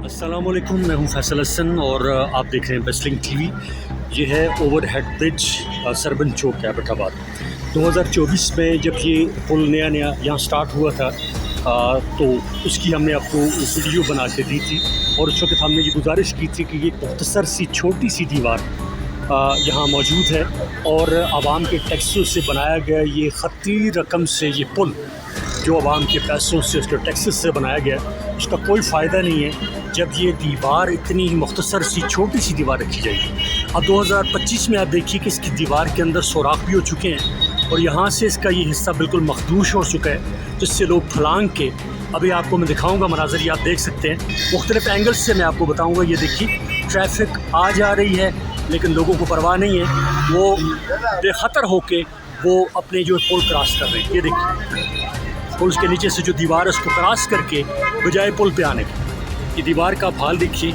अस्सलाम वालेकुम, मैं हूं फैसल हसन और आप देख रहे हैं बेस्टलिंग टीवी। ये है ओवरहेड ब्रिज सरबन चौक एबटाबाद। 2024 में जब ये पुल नया यहाँ स्टार्ट हुआ था तो उसकी हमने आपको वीडियो बना के दी थी और उस वक्त हमने ये गुजारिश की थी कि ये मुख्तसर सी छोटी सी दीवार यहाँ मौजूद है और आवाम के टैक्सों से बनाया गया ये खती रकम से ये पुल जो आवाम के पैसों से उसके टैक्सेस से बनाया गया, उसका कोई फ़ायदा नहीं है जब ये दीवार इतनी मुख्तसर सी छोटी सी दीवार रखी जाएगी। अब 2025 में आप देखिए कि इसकी दीवार के अंदर सुराख भी हो चुके हैं और यहाँ से इसका ये हिस्सा बिल्कुल मखदूश हो चुका है, जिससे लोग फलांग के, अभी आपको मैं दिखाऊंगा मनाज़र, ये आप देख सकते हैं मुख्तलिफ़ एंगल से मैं आपको बताऊँगा। ये देखिए ट्रैफिक आ जा रही है लेकिन लोगों को परवाह नहीं है, वो बेखतर होके वो अपने जो पुल क्रॉस कर रहे हैं। ये देखिए पुल के नीचे से जो दीवार है उसको क्रॉस करके बजाय पुल पे आने के, ये दीवार का हाल देखिए,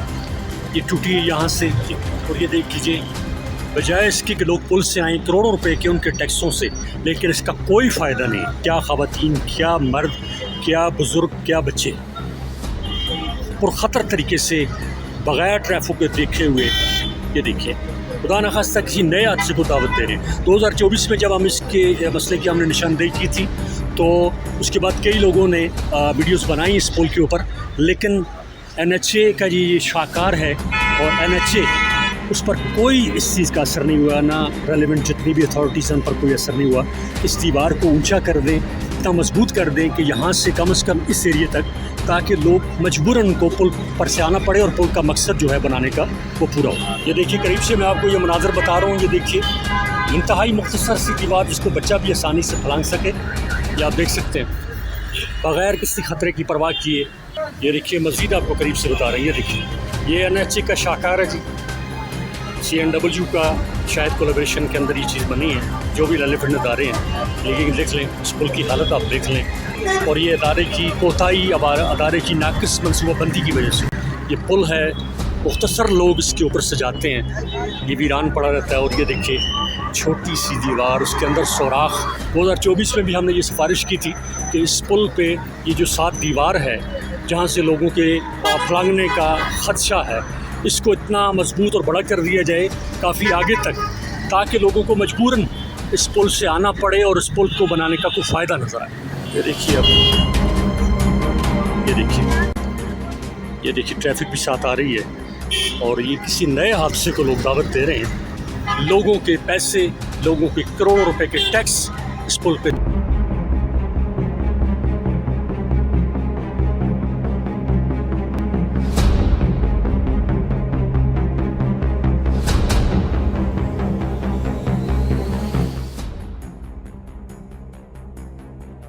ये टूटी है यहाँ से। और ये देख लीजिए बजाय इसके कि लोग पुल से आए करोड़ों रुपए के उनके टैक्सों से, लेकिन इसका कोई फ़ायदा नहीं। क्या ख़वातीन, क्या मर्द, क्या बुज़ुर्ग, क्या बच्चे पुरखतर तरीके से बग़ैर ट्रैफिक के देखे हुए, ये देखिए खुदा न खास्ता किसी नए हादसे को दावत दे रहे हैं। 2024 में जब हम इसके मसले की हमने निशानदेही की थी तो उसके बाद कई लोगों ने वीडियोस बनाई इस पुल के ऊपर, लेकिन NHA का ये शाहकार है और NHA उस पर कोई इस चीज़ का असर नहीं हुआ, ना रेलिवेंट जितनी भी अथॉरिटीज़ उन पर कोई असर नहीं हुआ। इस दीवार को ऊंचा कर दें, इतना मजबूत कर दें कि यहाँ से कम इस एरिए तक, ताकि लोग मजबूरन उनको पुल पर से आना पड़े और पुल का मकसद जो है बनाने का वो पूरा हो। ये देखिए करीब से मैं आपको ये मनाज़र बता रहा हूँ। ये देखिए इंतहाई मुख्तसर सी दीवार जिसको बच्चा भी आसानी से फलांग सके, ये आप देख सकते हैं बग़ैर किसी ख़तरे की परवाह किए। ये देखिए मज़ीद आपको करीब से बता रहे हैं। ये देखिए ये NHA का शाहकार है जी, CNW का शायद कोलैबोरेशन के अंदर ये चीज़ बनी है, जो भी रेलेवेंट अदारे हैं। लेकिन देख लें इस पुल की हालत आप देख लें, और ये अदारे की कोताही, अदारे की नाक़िस मनसूबाबंदी की वजह से ये पुल है मुख्तसर लोग इसके ऊपर से जाते हैं, ये वीरान पड़ा रहता है। और ये देखिए छोटी सी दीवार, उसके अंदर सुराख। 2024 में भी हमने ये सिफारिश की थी कि इस पुल पे ये जो 7 दीवार है जहाँ से लोगों के फलांगने का ख़दशा है, इसको इतना मजबूत और बड़ा कर दिया जाए काफ़ी आगे तक, ताकि लोगों को मजबूरन इस पुल से आना पड़े और इस पुल को बनाने का कोई फ़ायदा नज़र आए। ये देखिए अब ये देखिए ट्रैफिक भी साथ आ रही है और ये किसी नए हादसे को लोग दावत दे रहे हैं। लोगों के पैसे, लोगों के करोड़ों रुपए के टैक्स इस पुल पे